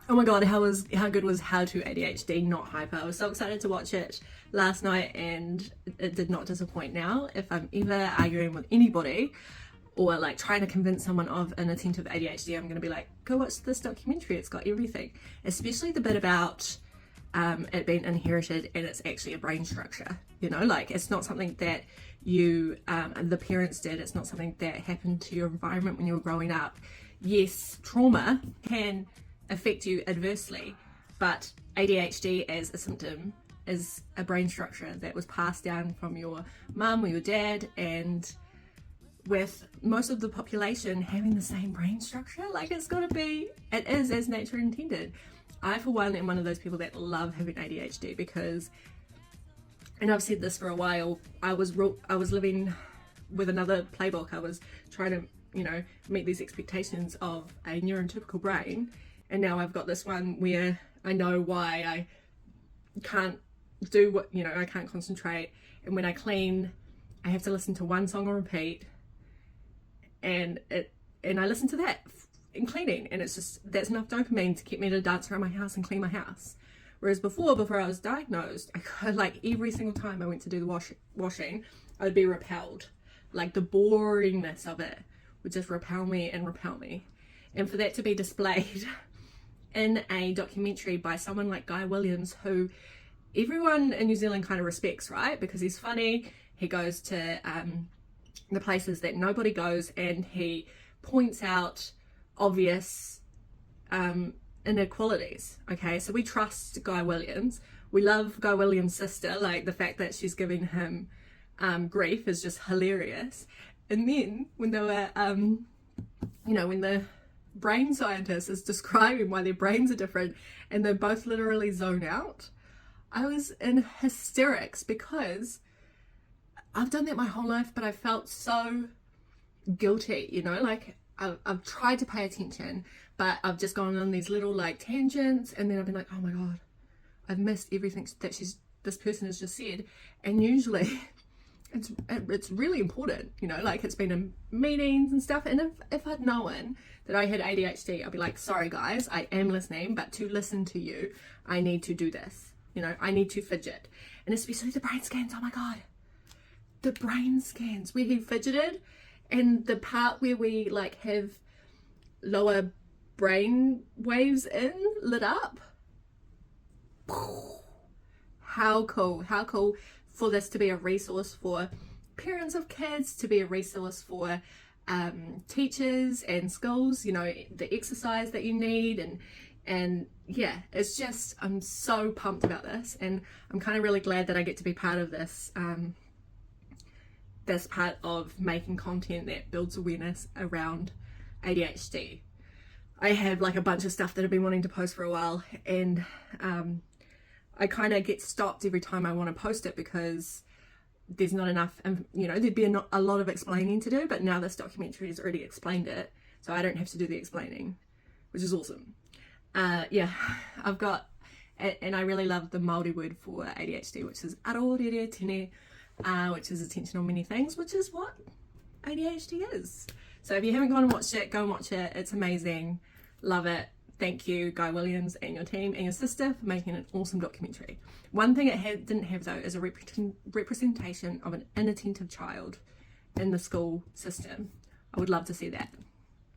Oh my god, how good was How to ADHD Not Hyper? I was so excited to watch it last night and it did not disappoint. Now, if I'm ever arguing with anybody or like trying to convince someone of an attentive ADHD, I'm going to be like, go watch this documentary, it's got everything. Especially the bit about it being inherited and it's actually a brain structure, you know, like it's not something that you, the parents did, it's not something that happened to your environment when you were growing up. Yes, trauma can affect you adversely, but ADHD as a symptom is a brain structure that was passed down from your mum or your dad, and with most of the population having the same brain structure, like it is as nature intended. I for one am one of those people that love having ADHD because, and I've said this for a while, I was living with another playbook. I was trying to, you know, meet these expectations of a neurotypical brain, and now I've got this one where I know why I can't do what, you know, I can't concentrate, and when I clean I have to listen to one song on repeat, and I listen to that in cleaning, and it's just, that's enough dopamine to get me to dance around my house and clean my house. Whereas before I was diagnosed, I could, like, every single time I went to do the washing, I'd be repelled. Like, the boringness of it would just repel me. And for that to be displayed in a documentary by someone like Guy Williams, who everyone in New Zealand kind of respects, right? Because he's funny, he goes to the places that nobody goes, and he points out obvious inequalities. Okay, so we trust Guy Williams. We love Guy Williams' sister, like the fact that she's giving him grief is just hilarious. And then when they were, you know, when the brain scientist is describing why their brains are different and they both literally zone out, I was in hysterics because I've done that my whole life, but I felt so guilty, you know, like I've tried to pay attention, but I've just gone on these little like tangents, and then I've been like, oh my god, I've missed everything that this person has just said. And usually it's really important, you know, like it's been in meetings and stuff, and if I'd known that I had ADHD, I'd be like, sorry guys, I am listening, but to listen to you I need to do this, you know, I need to fidget. And especially the brain scans, oh my god, the brain scans where he fidgeted, and the part where we like have lower brain waves in lit up. How cool for this to be a resource for parents of kids, to be a resource for teachers and schools, you know, the exercise that you need. And yeah, it's just, I'm so pumped about this, and I'm kind of really glad that I get to be part of this this part of making content that builds awareness around ADHD. I have like a bunch of stuff that I've been wanting to post for a while, and I kind of get stopped every time I want to post it because there's not enough, you know, there'd be a lot of explaining to do, but now this documentary has already explained it, so I don't have to do the explaining, which is awesome. Yeah, I've got, and I really love the Māori word for ADHD, which is arorere tene, which is attention on many things, which is what ADHD is. So if you haven't gone and watched it, go and watch it. It's amazing. Love it. Thank you, Guy Williams and your team and your sister for making an awesome documentary. One thing it didn't have though is a representation of an inattentive child in the school system. I would love to see that.